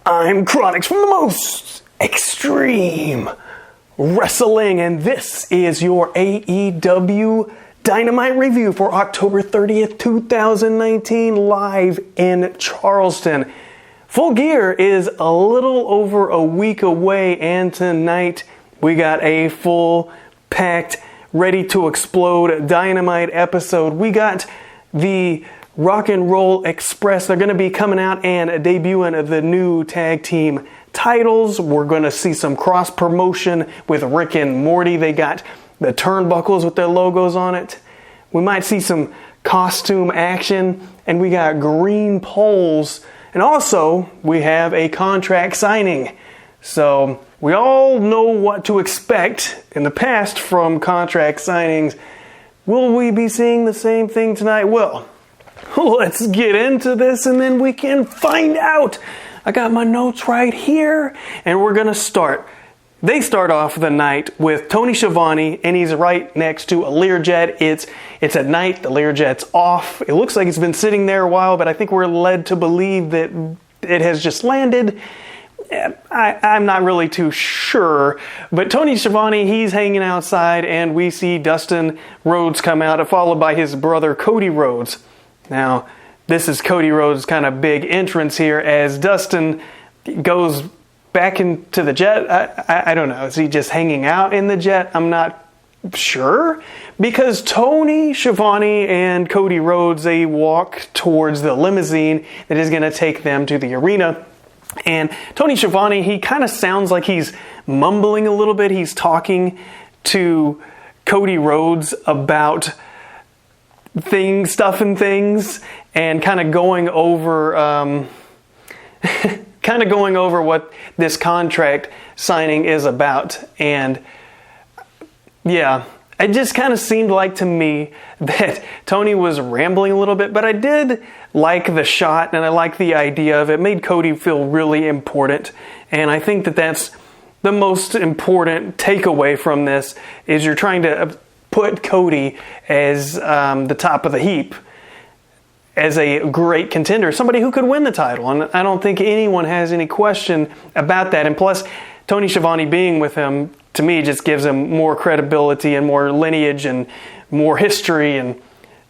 I'm Chronix from the most extreme wrestling, and this is your AEW Dynamite review for October 30th, 2019, live in Charleston. Full Gear is a little over a week away, and tonight we got a full, packed, ready to explode Dynamite episode. We got the Rock and Roll Express. They're going to be coming out and debuting the new tag team titles. We're going to see some cross promotion with Rick and Morty. They got the turnbuckles with their logos on it. We might see some costume action, and we got green poles. And also, we have a contract signing. So, we all know what to expect in the past from contract signings. Will we be seeing the same thing tonight? Well, let's get into this and then we can find out. I got my notes right here, and we're going to start. They start off the night with Tony Schiavone, and he's right next to a Learjet. It's at night, the Learjet's off. It looks like it's been sitting there a while, but I think we're led to believe that it has just landed. I'm not really too sure, but Tony Schiavone, he's hanging outside, and we see Dustin Rhodes come out, followed by his brother Cody Rhodes. Now, this is Cody Rhodes' kind of big entrance here as Dustin goes back into the jet. I don't know. Is he just hanging out in the jet? I'm not sure. Because Tony Schiavone and Cody Rhodes, they walk towards the limousine that is going to take them to the arena. And Tony Schiavone, he kind of sounds like he's mumbling a little bit. He's talking to Cody Rhodes about stuff and things, and kind of going over what this contract signing is about. And yeah, it just kind of seemed like to me that Tony was rambling a little bit, but I did like the shot, and I like the idea of it. It made Cody feel really important, and I think that that's the most important takeaway from this, is you're trying to put Cody as the top of the heap, as a great contender, somebody who could win the title. And I don't think anyone has any question about that. And plus, Tony Schiavone being with him, to me, just gives him more credibility and more lineage and more history. And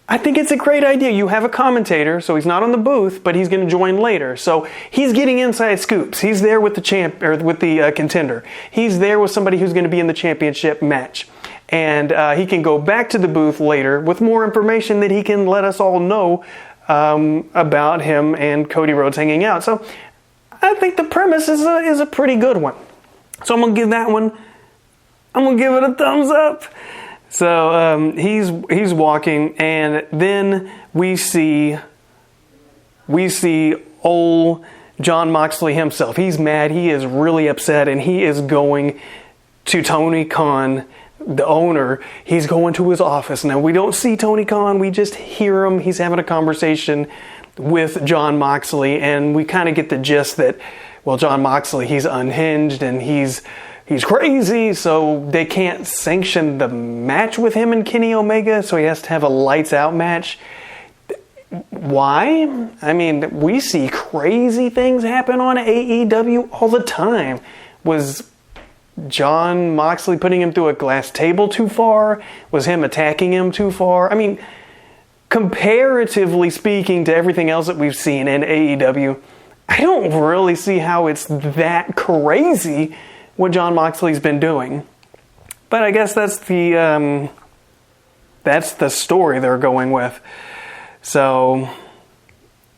I think it's a great idea. You have a commentator, so he's not on the booth, but he's going to join later. So he's getting inside scoops. He's there with the contender. He's there with somebody who's going to be in the championship match. And he can go back to the booth later with more information that he can let us all know about him and Cody Rhodes hanging out. So I think the premise is a pretty good one. So I'm going to give that one, I'm going to give it a thumbs up. So he's walking, and then we see old Jon Moxley himself. He's mad. He is really upset, and he is going to Tony Khan, the owner. He's going to his office. Now, we don't see Tony Khan. We just hear him. He's having a conversation with Jon Moxley, and we kind of get the gist that, well, Jon Moxley, he's unhinged, and he's crazy, so they can't sanction the match with him and Kenny Omega, so he has to have a lights-out match. Why? I mean, we see crazy things happen on AEW all the time. Was Jon Moxley putting him through a glass table too far? Was him attacking him too far? I mean, comparatively speaking to everything else that we've seen in AEW, I don't really see how it's that crazy what Jon Moxley's been doing. But I guess that's the story they're going with. So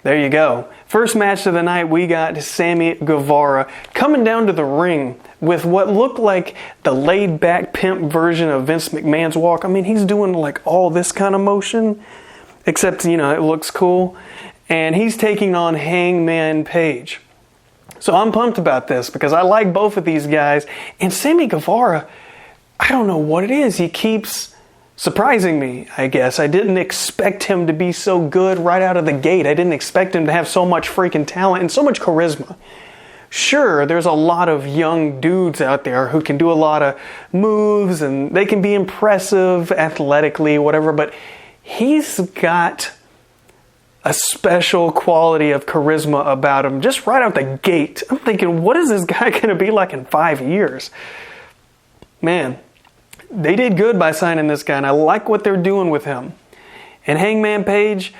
there you go. First match of the night, we got Sammy Guevara coming down to the ring with what looked like the laid-back pimp version of Vince McMahon's walk. I mean, he's doing like all this kind of motion, except, it looks cool. And he's taking on Hangman Page. So I'm pumped about this because I like both of these guys. And Sammy Guevara, I don't know what it is. He keeps surprising me, I guess. I didn't expect him to be so good right out of the gate. I didn't expect him to have so much freaking talent and so much charisma. Sure, there's a lot of young dudes out there who can do a lot of moves and they can be impressive athletically, whatever, but he's got a special quality of charisma about him just right out the gate. I'm thinking, what is this guy going to be like in 5 years? Man, they did good by signing this guy, and I like what they're doing with him. And Hangman Page,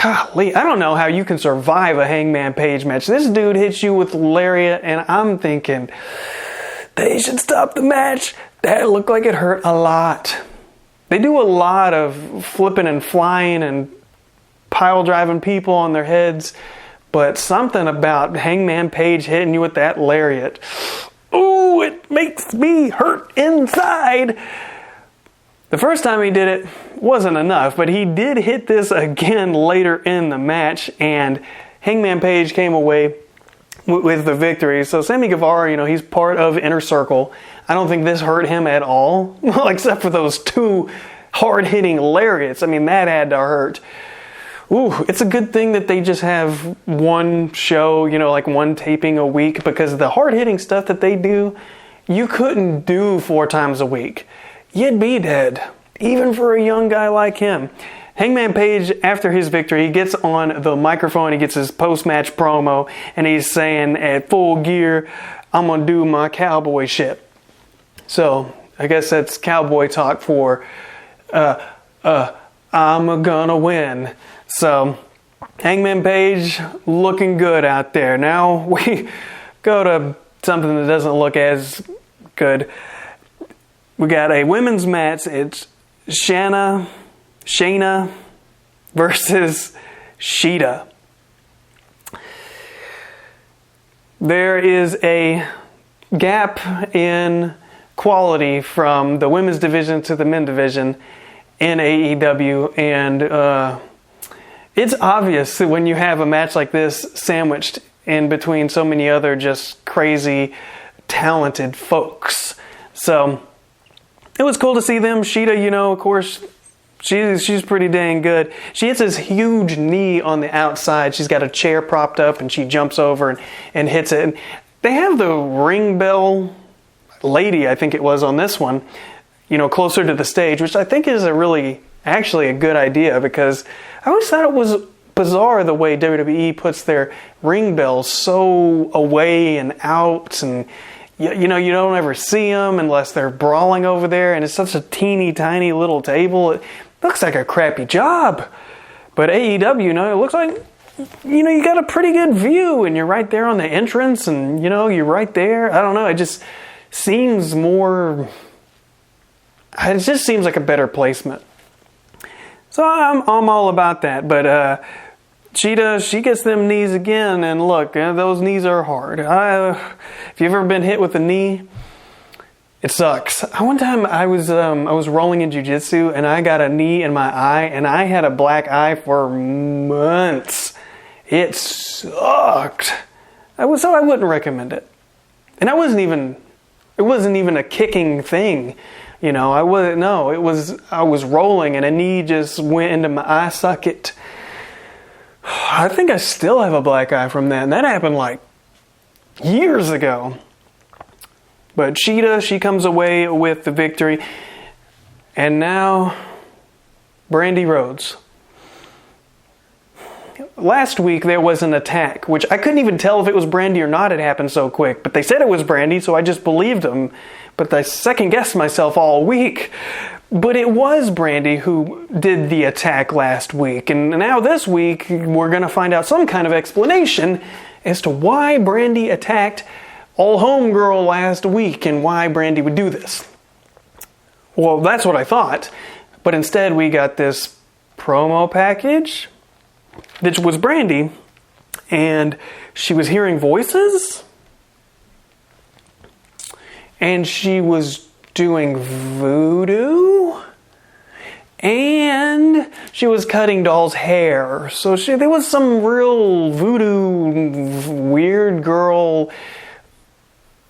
golly, I don't know how you can survive a Hangman Page match. This dude hits you with lariat, and I'm thinking, they should stop the match. That looked like it hurt a lot. They do a lot of flipping and flying and pile driving people on their heads, but something about Hangman Page hitting you with that lariat, ooh, it makes me hurt inside. The first time he did it wasn't enough, but he did hit this again later in the match, and Hangman Page came away with the victory. So Sammy Guevara, he's part of Inner Circle. I don't think this hurt him at all, except for those 2 hard-hitting lariats. I mean, that had to hurt. Ooh, it's a good thing that they just have one show, like one taping a week, because the hard-hitting stuff that they do, you couldn't do 4 times a week. You'd be dead, even for a young guy like him. Hangman Page, after his victory, he gets on the microphone, he gets his post-match promo, and he's saying, at Full Gear, I'm going to do my cowboy shit. So, I guess that's cowboy talk for, I'm gonna win. So, Hangman Page looking good out there. Now we go to something that doesn't look as good. We got a women's match. It's Shayna versus Sheeta. There is a gap in quality from the women's division to the men's division in AEW, and it's obvious that when you have a match like this sandwiched in between so many other just crazy talented folks. So it was cool to see them. Sheeta, of course, she's pretty dang good. She hits this huge knee on the outside. She's got a chair propped up, and she jumps over and hits it. And they have the ring bell lady, I think it was, on this one, closer to the stage, which I think is actually a good idea, because I always thought it was bizarre the way WWE puts their ring bells so away and out, and you don't ever see them unless they're brawling over there, and it's such a teeny tiny little table. It looks like a crappy job. But AEW, it looks like you got a pretty good view, and you're right there on the entrance, and you're right there. I don't know, it just seems more, it just seems like a better placement. So I'm all about that. But Sheeta, she gets them knees again, and look, those knees are hard. If you've ever been hit with a knee, it sucks. One time I was rolling in jiu-jitsu, and I got a knee in my eye, and I had a black eye for months. It sucked. So I wouldn't recommend it. And it wasn't even a kicking thing. I was rolling, and a knee just went into my eye socket. I think I still have a black eye from that, and that happened like years ago. But Sheeta, she comes away with the victory. And now, Brandy Rhodes. Last week there was an attack, which I couldn't even tell if it was Brandy or not. It happened so quick. But they said it was Brandy, so I just believed them. But I second-guessed myself all week. But it was Brandy who did the attack last week. And now this week, we're going to find out some kind of explanation as to why Brandy attacked All Homegirl last week and why Brandy would do this. Well, that's what I thought. But instead, we got this promo package, which was Brandy, and she was hearing voices, and she was doing voodoo, and she was cutting dolls' hair. So there was some real voodoo, weird girl,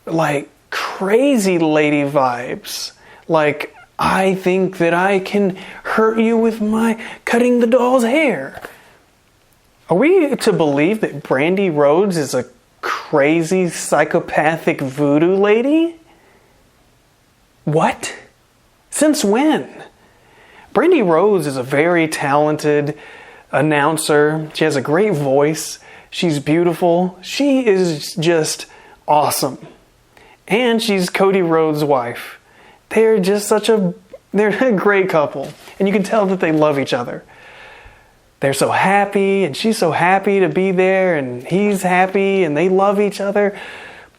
like crazy lady vibes. Like, I think that I can hurt you with my cutting the doll's hair. Are we to believe that Brandy Rhodes is a crazy psychopathic voodoo lady? What? Since when? Brandy Rhodes is a very talented announcer. She has a great voice. She's beautiful. She is just awesome. And she's Cody Rhodes' wife. They're just they're a great couple. And you can tell that they love each other. They're so happy, and she's so happy to be there, and he's happy, and they love each other.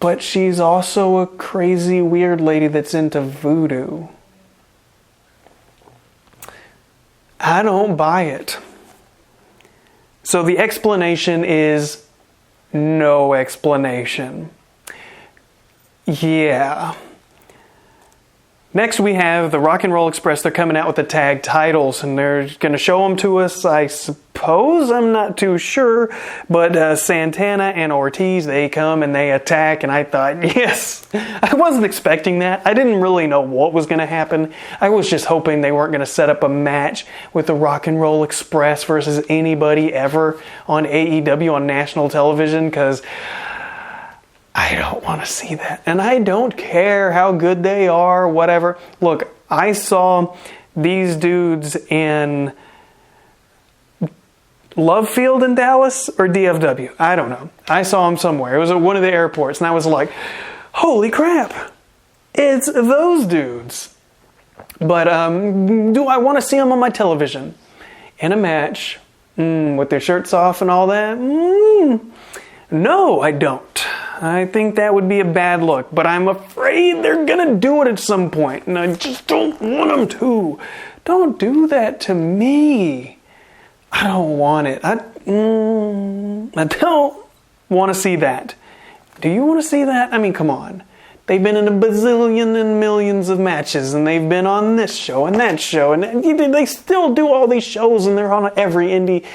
But she's also a crazy, weird lady that's into voodoo. I don't buy it. So the explanation is no explanation. Yeah. Next we have the Rock and Roll Express. They're coming out with the tag titles, and they're going to show them to us, I suppose. I'm not too sure. But Santana and Ortiz, they come and they attack, and I thought, yes. I wasn't expecting that. I didn't really know what was going to happen. I was just hoping they weren't going to set up a match with the Rock and Roll Express versus anybody ever on AEW on national television, because I don't want to see that. And I don't care how good they are, whatever. Look, I saw these dudes in Love Field in Dallas or DFW. I don't know. I saw them somewhere. It was at one of the airports. And I was like, holy crap. It's those dudes. But do I want to see them on my television in a match with their shirts off and all that? No, I don't. I think that would be a bad look, but I'm afraid they're gonna do it at some point, and I just don't want them to. Don't do that to me. I don't want it. I don't want to see that. Do you want to see that? I mean, come on. They've been in a bazillion and millions of matches, and they've been on this show and that show, and they still do all these shows, and they're on every indie.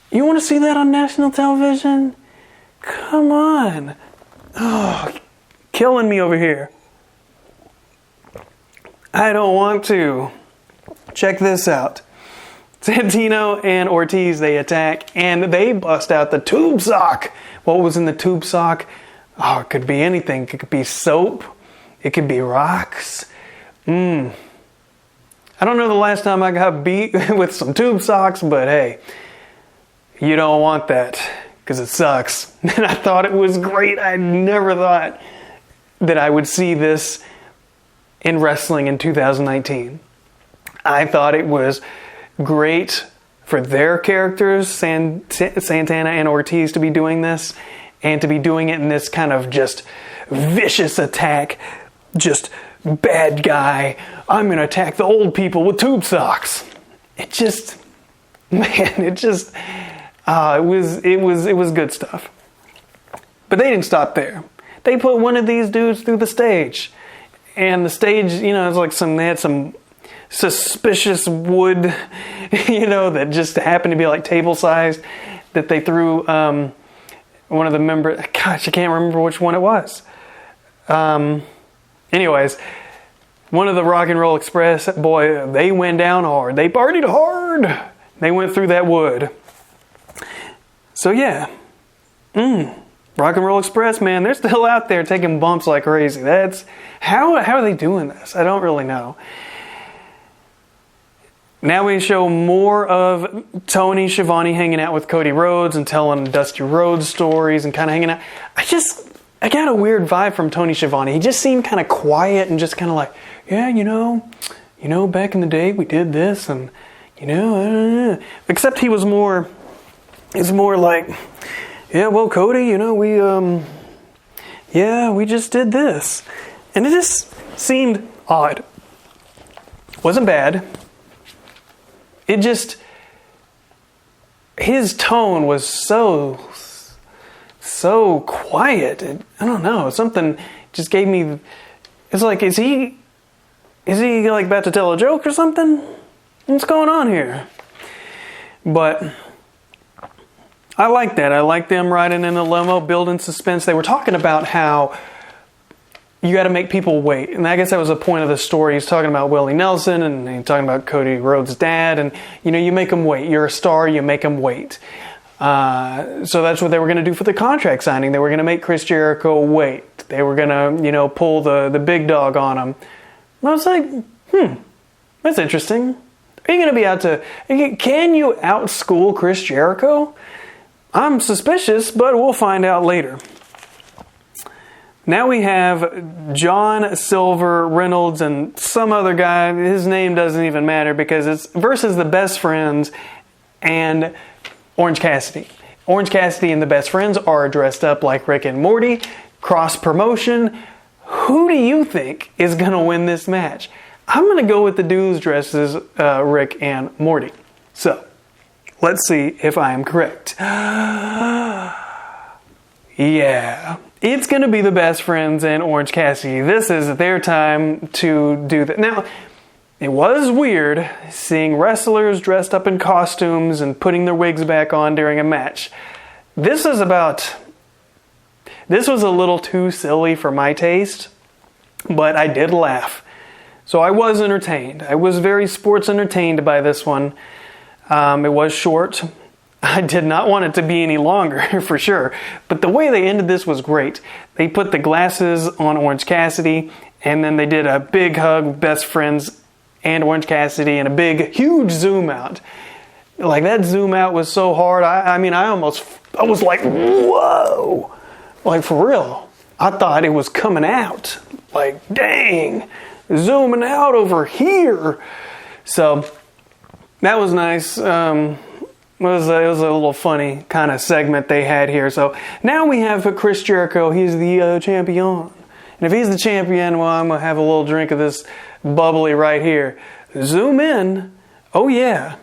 You want to see that on national television? Come on. Oh, killing me over here. I don't want to. Check this out. Santino and Ortiz, they attack, and they bust out the tube sock. What was in the tube sock? Oh, it could be anything. It could be soap. It could be rocks. I don't know the last time I got beat with some tube socks, but hey, you don't want that. Because it sucks. And I thought it was great. I never thought that I would see this in wrestling in 2019. I thought it was great for their characters, Santana and Ortiz, to be doing this, and to be doing it in this kind of just vicious attack, just bad guy. I'm going to attack the old people with tube socks. It was good stuff. But they didn't stop there. They put one of these dudes through the stage. And the stage, it's like they had some suspicious wood, that just happened to be like table sized, that they threw one of the members. Gosh, I can't remember which one it was. Anyways, one of the Rock and Roll Express, boy, they went down hard. They partied hard. They went through that wood. So yeah, Rock and Roll Express, man, they're still out there taking bumps like crazy. That's how are they doing this? I don't really know. Now we show more of Tony Schiavone hanging out with Cody Rhodes and telling Dusty Rhodes stories and kind of hanging out. I got a weird vibe from Tony Schiavone. He just seemed kind of quiet and just kind of like, yeah, back in the day we did this, and except he was more. It's more like, yeah, well, Cody, we just did this. And it just seemed odd. Wasn't bad. It just, his tone was so quiet. I don't know, something just gave me, it's like, is he like about to tell a joke or something? What's going on here? But I like that. I like them riding in a limo, building suspense. They were talking about how you got to make people wait. And I guess that was the point of the story. He's talking about Willie Nelson, and he's talking about Cody Rhodes' dad. And, you make them wait. You're a star, you make them wait. So that's what they were going to do for the contract signing. They were going to make Chris Jericho wait. They were going to, pull the big dog on him. And I was like, that's interesting. Are you going to be out to... Can you outschool Chris Jericho? I'm suspicious, but we'll find out later. Now we have John Silver, Reynolds, and some other guy. His name doesn't even matter because it's versus the Best Friends and Orange Cassidy. Orange Cassidy and the Best Friends are dressed up like Rick and Morty. Cross promotion. Who do you think is going to win this match? I'm going to go with the dudes dressed as Rick and Morty. So, let's see if I am correct. Yeah, it's going to be the Best Friends and Orange Cassidy. This is their time to do that. Now, it was weird seeing wrestlers dressed up in costumes and putting their wigs back on during a match. This was a little too silly for my taste, but I did laugh. So I was entertained. I was very sports entertained by this one. It was short. I did not want it to be any longer, for sure. But the way they ended this was great. They put the glasses on Orange Cassidy, and then they did a big hug, Best Friends and Orange Cassidy, and a big, huge zoom out. Like, that zoom out was so hard. I was like, whoa! Like, for real. I thought it was coming out. Like, dang! Zooming out over here. So, that was nice. It was a little funny kind of segment they had here. So now we have Chris Jericho. He's the champion. And if he's the champion, well, I'm going to have a little drink of this bubbly right here. Zoom in. Oh, yeah.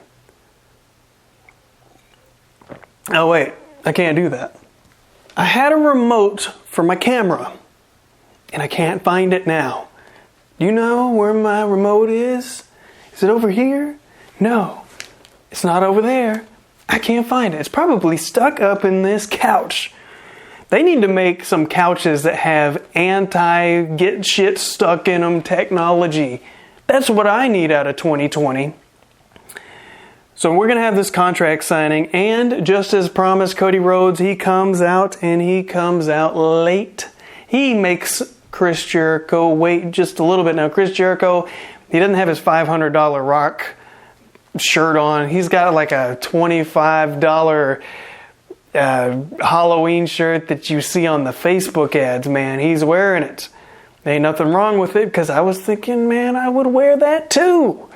Oh, wait. I can't do that. I had a remote for my camera, and I can't find it now. You know where my remote is? Is it over here? No. It's not over there. I can't find it. It's probably stuck up in this couch. They need to make some couches that have anti-get shit stuck in them technology. That's what I need out of 2020. So we're going to have this contract signing, and just as promised, Cody Rhodes, he comes out, and he comes out late. He makes Chris Jericho wait just a little bit. Now, Chris Jericho, he doesn't have his $500 Rock shirt on. He's got like a $25 Halloween shirt that you see on the Facebook ads, man. He's wearing it. Ain't nothing wrong with it, because I was thinking, man, I would wear that too.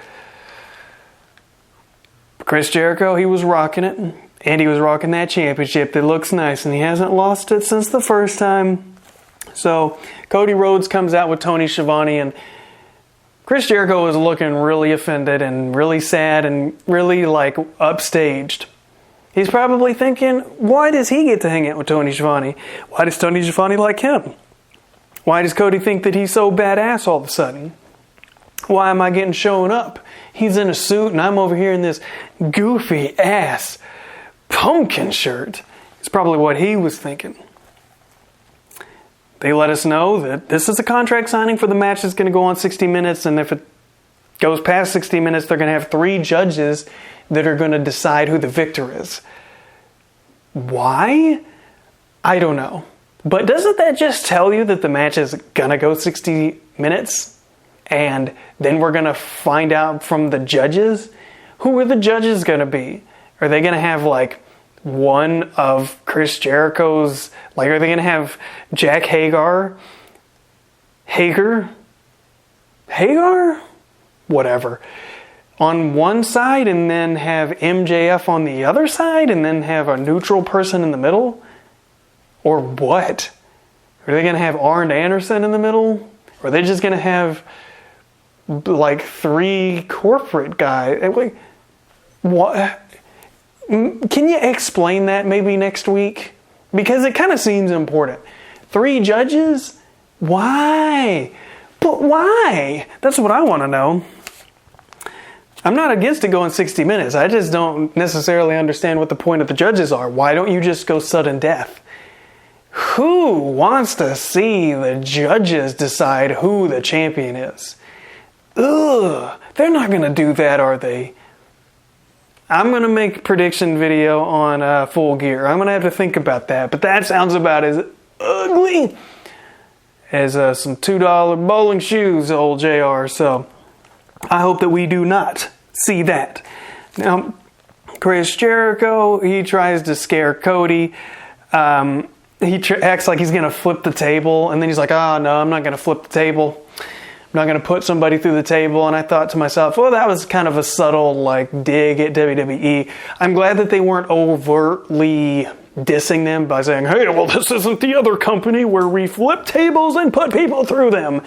Chris Jericho, he was rocking it, and he was rocking that championship that looks nice, and he hasn't lost it since the first time. So Cody Rhodes comes out with Tony Schiavone, and Chris Jericho is looking really offended and really sad and really like upstaged. He's probably thinking, why does he get to hang out with Tony Schiavone? Why does Tony Schiavone like him? Why does Cody think that he's so badass all of a sudden? Why am I getting shown up? He's in a suit and I'm over here in this goofy ass pumpkin shirt. It's probably what he was thinking. They let us know that this is a contract signing for the match that's going to go on 60 minutes. And if it goes past 60 minutes, they're going to have 3 judges that are going to decide who the victor is. Why? I don't know. But doesn't that just tell you that the match is going to go 60 minutes? And then we're going to find out from the judges? Who are the judges going to be? Are they going to have like one of Chris Jericho's, like, are they going to have Jack Hagar? Whatever. On one side, and then have MJF on the other side, and then have a neutral person in the middle? Or what? Are they going to have Arn Anderson in the middle? Or are they just going to have like 3 corporate guys? Like, what? Can you explain that maybe next week? Because it kind of seems important. 3 judges? Why? But why? That's what I want to know. I'm not against it going 60 minutes. I just don't necessarily understand what the point of the judges are. Why don't you just go sudden death? Who wants to see the judges decide who the champion is? Ugh, they're not going to do that, are they? I'm going to make a prediction video on Full Gear. I'm going to have to think about that. But that sounds about as ugly as some $2 bowling shoes, old JR. So I hope that we do not see that. Now, Chris Jericho, he tries to scare Cody. He acts like he's going to flip the table, and then he's like, oh, no, I'm not going to flip the table. I'm not going to put somebody through the table. And I thought to myself, well, that was kind of a subtle dig at WWE. I'm glad that they weren't overtly dissing them by saying, hey, well, this isn't the other company where we flip tables and put people through them.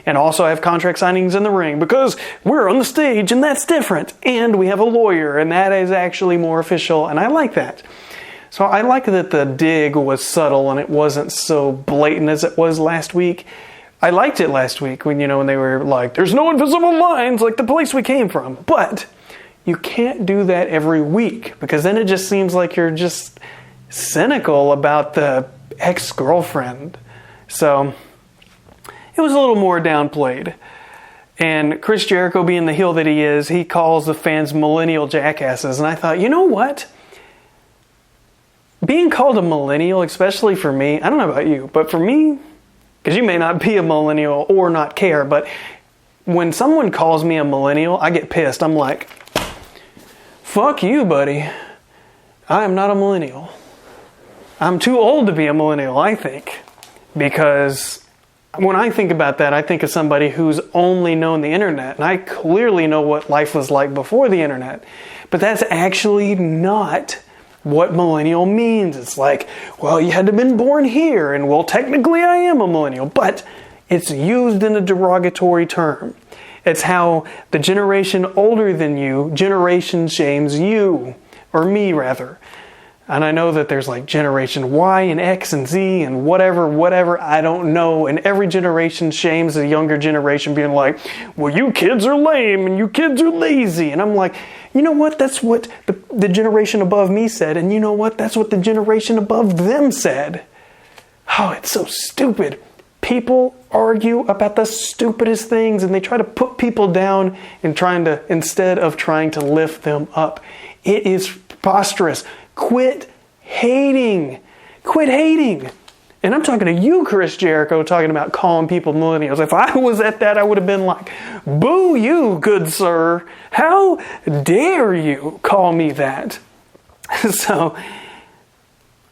And also have contract signings in the ring because we're on the stage and that's different. And we have a lawyer and that is actually more official. And I like that. So I like that the dig was subtle and it wasn't so blatant as it was last week. I liked it last week when they were like, there's no invisible lines like the place we came from. But you can't do that every week because then it just seems like you're just cynical about the ex-girlfriend. So it was a little more downplayed. And Chris Jericho, being the heel that he is, he calls the fans millennial jackasses. And I thought, you know what? Being called a millennial, especially for me, I don't know about you, but for me, because you may not be a millennial or not care, but when someone calls me a millennial, I get pissed. I'm like, fuck you, buddy. I am not a millennial. I'm too old to be a millennial, I think. Because when I think about that, I think of somebody who's only known the internet. And I clearly know what life was like before the internet. But that's actually not what millennial means. It's like, well, you had to have been born here, and well, technically I am a millennial, but it's used in a derogatory term. It's how the generation older than you, generation shames you, or me rather. And I know that there's generation Y and X and Z and whatever, I don't know. And every generation shames the younger generation being like, well, you kids are lame and you kids are lazy. And I'm like, you know what? That's what the generation above me said. And you know what? That's what the generation above them said. Oh, it's so stupid. People argue about the stupidest things and they try to put people down instead of trying to lift them up. It is preposterous. Quit hating. Quit hating. And I'm talking to you, Chris Jericho, talking about calling people millennials. If I was at that, I would have been like, boo you, good sir. How dare you call me that? So,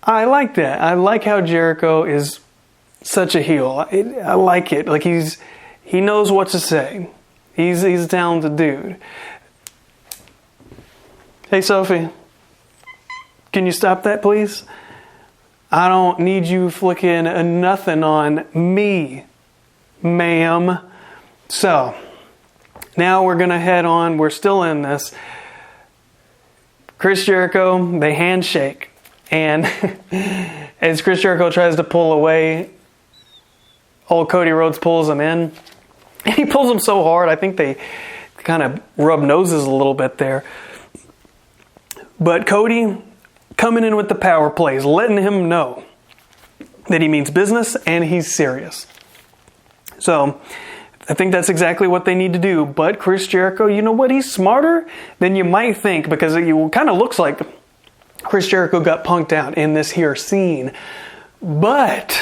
I like that. I like how Jericho is such a heel. I like it. He knows what to say. He's a talented dude. Hey, Sophie. Can you stop that, please? I don't need you flicking nothing on me, ma'am. So, now we're going to head on. We're still in this. Chris Jericho, they handshake. And as Chris Jericho tries to pull away, old Cody Rhodes pulls him in. And he pulls him so hard, I think they kind of rub noses a little bit there. But Cody coming in with the power plays, letting him know that he means business and he's serious. So, I think that's exactly what they need to do. But Chris Jericho, you know what? He's smarter than you might think because it kind of looks like Chris Jericho got punked out in this here scene. But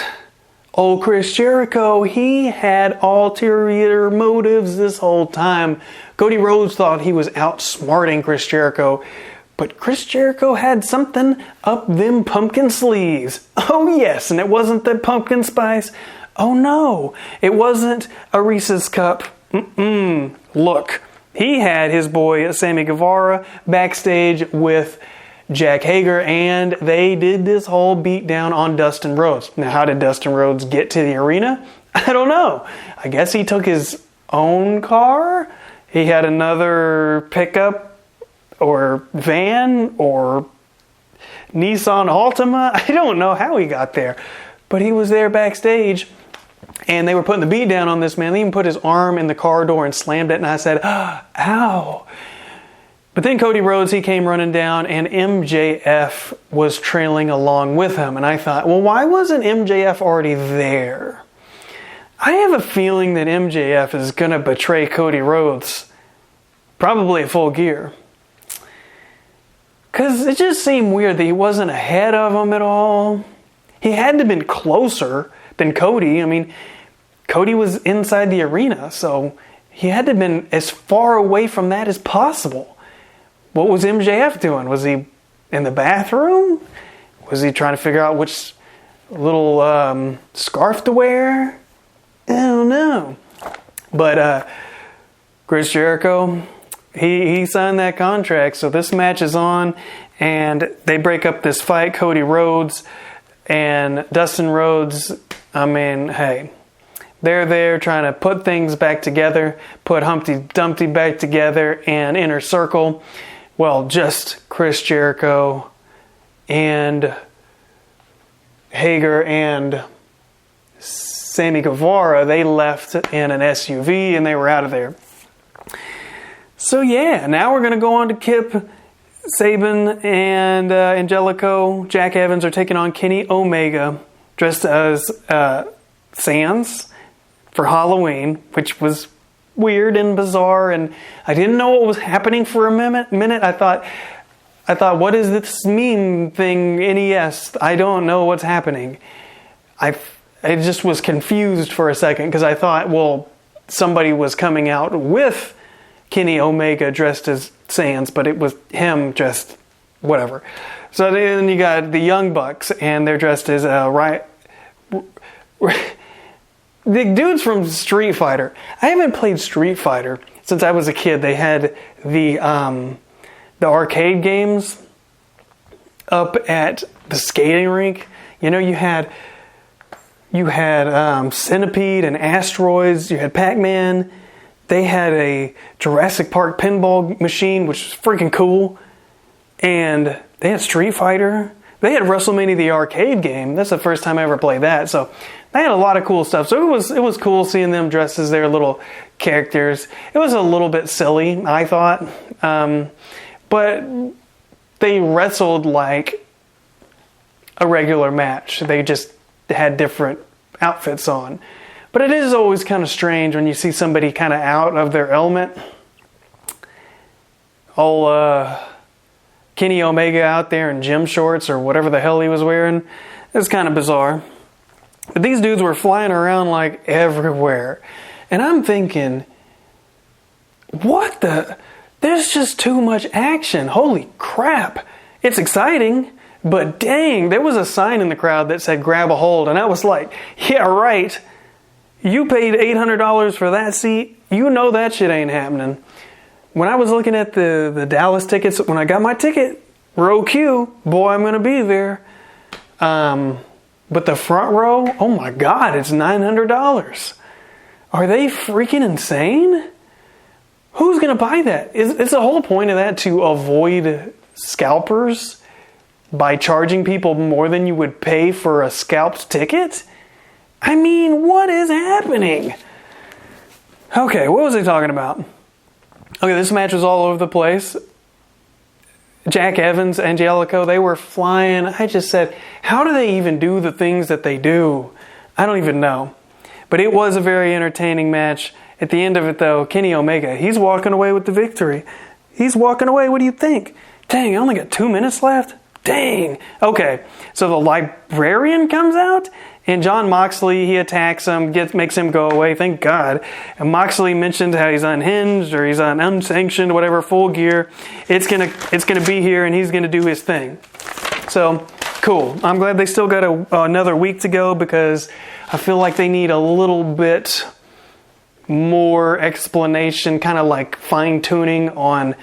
old Chris Jericho, he had ulterior motives this whole time. Cody Rhodes thought he was outsmarting Chris Jericho. But Chris Jericho had something up them pumpkin sleeves. Oh yes, and it wasn't the pumpkin spice. Oh no, it wasn't a Reese's cup. Look, he had his boy Sammy Guevara backstage with Jack Hager, and they did this whole beatdown on Dustin Rhodes. Now, how did Dustin Rhodes get to the arena? I don't know. I guess he took his own car. He had another pickup or van or Nissan Altima. I don't know how he got there, but he was there backstage and they were putting the beat down on this man. They even put his arm in the car door and slammed it, and I said, ow. But then Cody Rhodes, he came running down and MJF was trailing along with him. And I thought, well, why wasn't MJF already there? I have a feeling that MJF is going to betray Cody Rhodes, probably at Full Gear. Because it just seemed weird that he wasn't ahead of him at all. He had to have been closer than Cody. I mean, Cody was inside the arena, so he had to have been as far away from that as possible. What was MJF doing? Was he in the bathroom? Was he trying to figure out which little scarf to wear? I don't know. But Chris Jericho, he signed that contract, so this match is on, and they break up this fight. Cody Rhodes and Dustin Rhodes, I mean, hey, they're there trying to put things back together, put Humpty Dumpty back together and Inner Circle. Well, just Chris Jericho and Hager and Sammy Guevara, they left in an SUV and they were out of there. So yeah, now we're going to go on to Kip Saban and Angelico. Jack Evans are taking on Kenny Omega dressed as Sans for Halloween, which was weird and bizarre, and I didn't know what was happening for a minute. I thought, what is this meme thing, NES? I don't know what's happening. I just was confused for a second because I thought, well, somebody was coming out with Kenny Omega dressed as Sans, but it was him dressed whatever. So then you got the Young Bucks, and they're dressed as the dudes from Street Fighter. I haven't played Street Fighter since I was a kid. They had the arcade games up at the skating rink. You know, you had Centipede and Asteroids. You had Pac-Man. They had a Jurassic Park pinball machine, which was freaking cool. And they had Street Fighter. They had WrestleMania the arcade game. That's the first time I ever played that. So they had a lot of cool stuff. So it was cool seeing them dressed as their little characters. It was a little bit silly, I thought. But they wrestled like a regular match. They just had different outfits on. But it is always kind of strange when you see somebody kind of out of their element. Kenny Omega out there in gym shorts or whatever the hell he was wearing. It's kind of bizarre. But these dudes were flying around like everywhere. And I'm thinking, there's just too much action. Holy crap. It's exciting, but dang, there was a sign in the crowd that said grab a hold. And I was like, yeah, right. You paid $800 for that seat. You know that shit ain't happening. When I was looking at the Dallas tickets, when I got my ticket, row Q, boy, I'm going to be there. But the front row, oh my God, it's $900. Are they freaking insane? Who's going to buy that? Is the whole point of that to avoid scalpers by charging people more than you would pay for a scalped ticket? I mean, what is happening? Okay, what was I talking about? Okay, this match was all over the place. Jack Evans, Angelico, they were flying. I just said, how do they even do the things that they do? I don't even know. But it was a very entertaining match. At the end of it, though, Kenny Omega, he's walking away with the victory. He's walking away. What do you think? Dang, I only got 2 minutes left? Dang. Okay, so the librarian comes out, and John Moxley, he attacks him, makes him go away, thank God. And Moxley mentioned how he's unhinged, or he's on unsanctioned, whatever, Full Gear. It's gonna be here, and he's gonna do his thing. So, cool. I'm glad they still got another week to go, because I feel like they need a little bit more explanation, kind of like fine-tuning on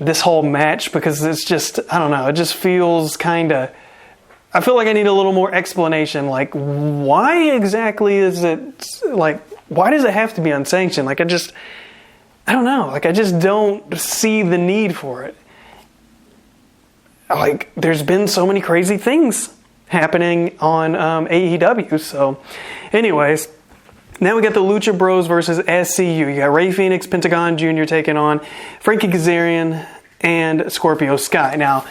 this whole match, because it's just, I don't know, it just feels kind of, I feel like I need a little more explanation, like why exactly is it, like why does it have to be unsanctioned? Like I don't know, like I just don't see the need for it. Like there's been so many crazy things happening on AEW, so anyways, now we got the Lucha Bros versus SCU. You got Rey Fenix, Pentagon Jr. taking on Frankie Kazarian and Scorpio Sky. Now,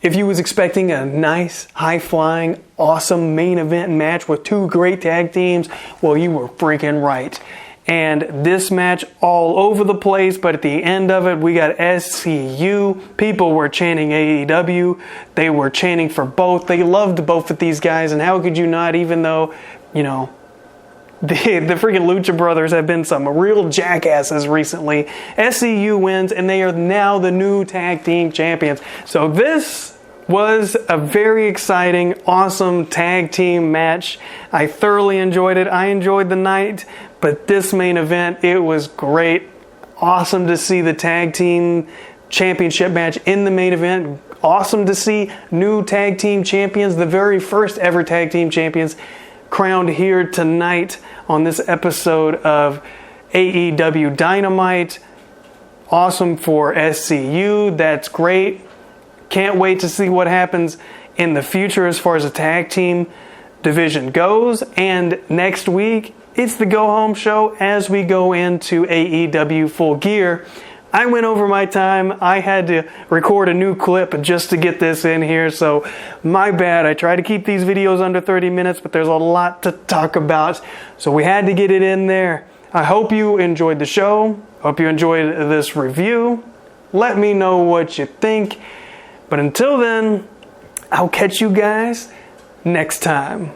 if you was expecting a nice, high-flying, awesome main event match with two great tag teams, well, you were freaking right. And this match all over the place, but at the end of it, we got SCU. People were chanting AEW. They were chanting for both. They loved both of these guys, and how could you not, even though, you know, the freaking Lucha Brothers have been some real jackasses recently. SCU wins, and they are now the new tag team champions. So this was a very exciting, awesome tag team match. I thoroughly enjoyed it. I enjoyed the night, but this main event, it was great. Awesome to see the tag team championship match in the main event. Awesome to see new tag team champions, the very first ever tag team champions, crowned here tonight on this episode of AEW Dynamite. Awesome for SCU. That's great. Can't wait to see what happens in the future as far as the tag team division goes. And next week, it's the go home show as we go into AEW Full Gear. I went over my time. I had to record a new clip just to get this in here, so my bad. I try to keep these videos under 30 minutes, but there's a lot to talk about, so we had to get it in there. I hope you enjoyed the show. Hope you enjoyed this review. Let me know what you think. But until then, I'll catch you guys next time.